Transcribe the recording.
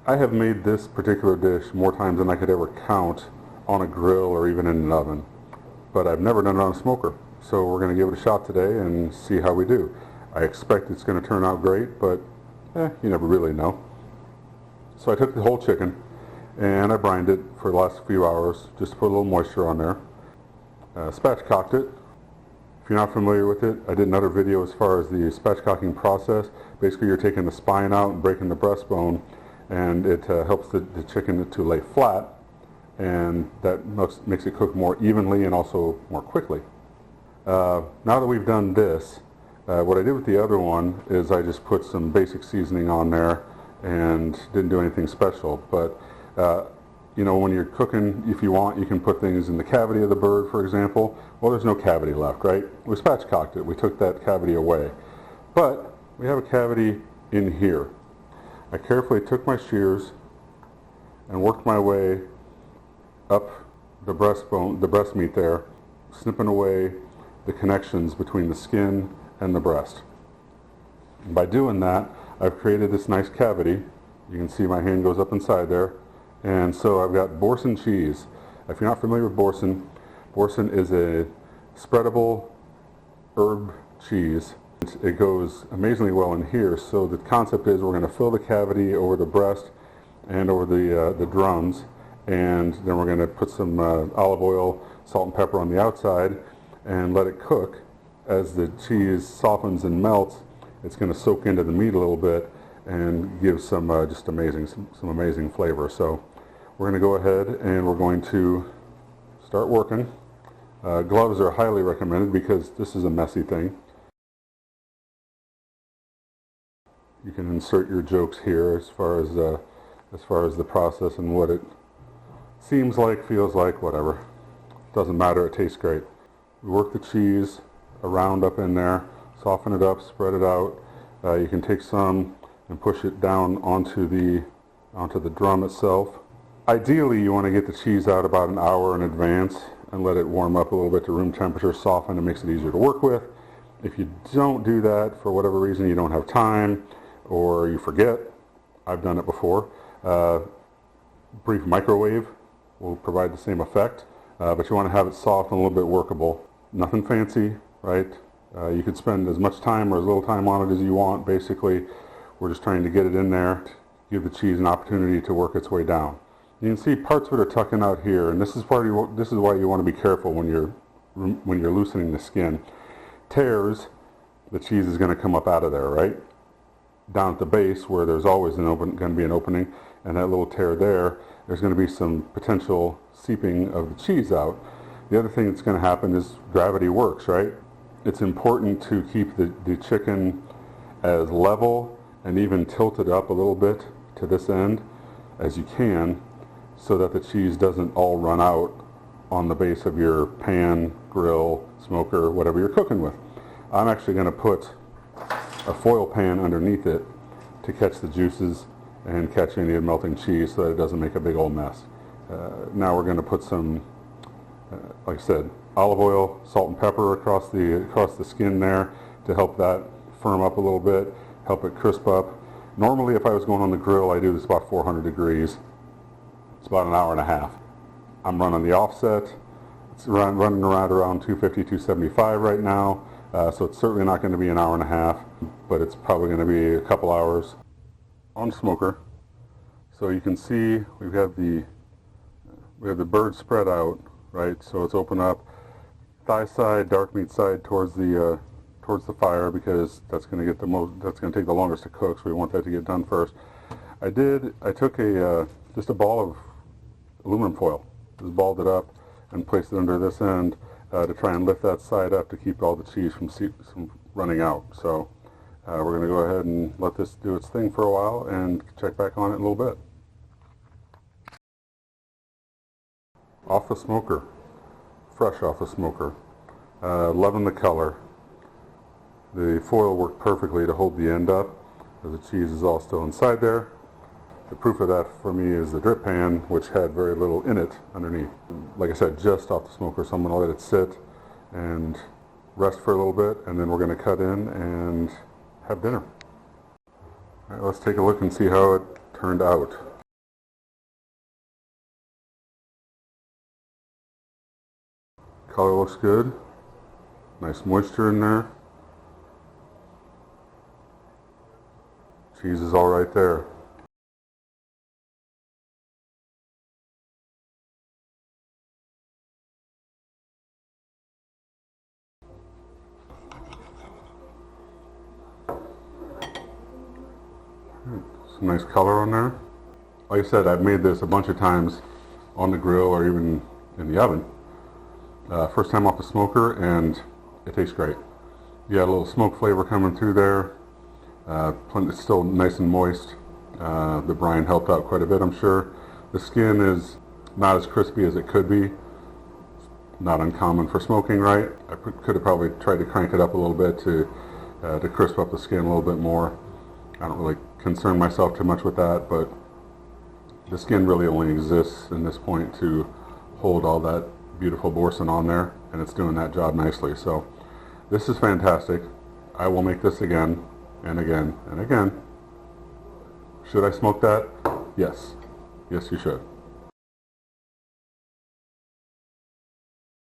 I have made this particular dish more times than I could ever count on a grill or even in an oven, but I've never done it on a smoker. So we're going to give it a shot today and see how we do. I expect it's going to turn out great, but you never really know. So I took the whole chicken and I brined it for the last few hours just to put a little moisture on there. Spatchcocked it. If you're not familiar with it, I did another video as far as the spatchcocking process. Basically, you're taking the spine out and breaking the breastbone, and it helps the chicken to lay flat, and that makes it cook more evenly and also more quickly. Now that we've done this, what I did with the other one is I just put some basic seasoning on there and didn't do anything special. But you know, when you're cooking, if you want, you can put things in the cavity of the bird, for example. Well, there's no cavity left, right? We spatchcocked it. We took that cavity away. But we have a cavity in here. I carefully took my shears and worked my way up the breastbone, the breast meat there, snipping away the connections between the skin and the breast. And by doing that, I've created this nice cavity. You can see my hand goes up inside there. And so I've got Boursin cheese. If you're not familiar with Boursin, Boursin is a spreadable herb cheese. It goes amazingly well in here. So the concept is we're going to fill the cavity over the breast and over the drums, and then we're going to put some olive oil, salt and pepper on the outside and let it cook. As the cheese softens and melts, it's going to soak into the meat a little bit and give some just amazing, some amazing flavor. So we're going to go ahead and we're going to start working. Gloves are highly recommended because this is a messy thing. You can insert your jokes here as far as the process and what it seems like, feels like, whatever. Doesn't matter, it tastes great. We work the cheese around up in there, soften it up, spread it out. You can take some and push it down onto the drum itself. Ideally, you want to get the cheese out about an hour in advance and let it warm up a little bit to room temperature, soften. It makes it easier to work with. If you don't do that, for whatever reason, you don't have time or you forget, I've done it before, brief microwave will provide the same effect, but you want to have it soft and a little bit workable. Nothing fancy, right? You could spend as much time or as little time on it as you want. Basically, we're just trying to get it in there, give the cheese an opportunity to work its way down. You can see parts of it are tucking out here, and this is why you want to be careful when you're loosening the skin. Tears, the cheese is going to come up out of there, right? Down at the base where there's always going to be an opening, and that little tear there's going to be some potential seeping of the cheese out. The other thing that's going to happen is gravity works, right? It's important to keep the chicken as level and even tilted up a little bit to this end as you can, so that the cheese doesn't all run out on the base of your pan, grill, smoker, whatever you're cooking with. I'm actually going to put a foil pan underneath it to catch the juices and catch any of the melting cheese so that it doesn't make a big old mess. Now we're going to put some, like I said, olive oil, salt and pepper across the skin there to help that firm up a little bit, help it crisp up. Normally, if I was going on the grill, I do this about 400 degrees. It's about an hour and a half. I'm running the offset. It's running around 250, 275 right now, so it's certainly not going to be an hour and a half, but it's probably going to be a couple hours on smoker. So you can see we have the bird spread out, right? So it's open up, thigh side, dark meat side towards the fire, because that's going to take the longest to cook. So we want that to get done first. I took just a ball of aluminum foil, just balled it up and placed it under this end to try and lift that side up to keep all the cheese from running out. So we're going to go ahead and let this do its thing for a while and check back on it in a little bit. Off the smoker, fresh off the smoker. Loving the color. The foil worked perfectly to hold the end up, as the cheese is all still inside there. The proof of that for me is the drip pan, which had very little in it underneath. Like I said, just off the smoker, so I'm going to let it sit and rest for a little bit, and then we're going to cut in and have dinner. All right, let's take a look and see how it turned out. Color looks good. Nice moisture in there. Cheese is all right there. Some nice color on there. Like I said, I've made this a bunch of times on the grill or even in the oven. First time off the smoker, and it tastes great. You got a little smoke flavor coming through there. It's still nice and moist. The brine helped out quite a bit, I'm sure. The skin is not as crispy as it could be. Not uncommon for smoking, right? I could have probably tried to crank it up a little bit to crisp up the skin a little bit more. I don't really concern myself too much with that, but the skin really only exists in this point to hold all that beautiful Boursin on there, and it's doing that job nicely. So this is fantastic. I will make this again and again and again. Should I smoke that? Yes. Yes, you should.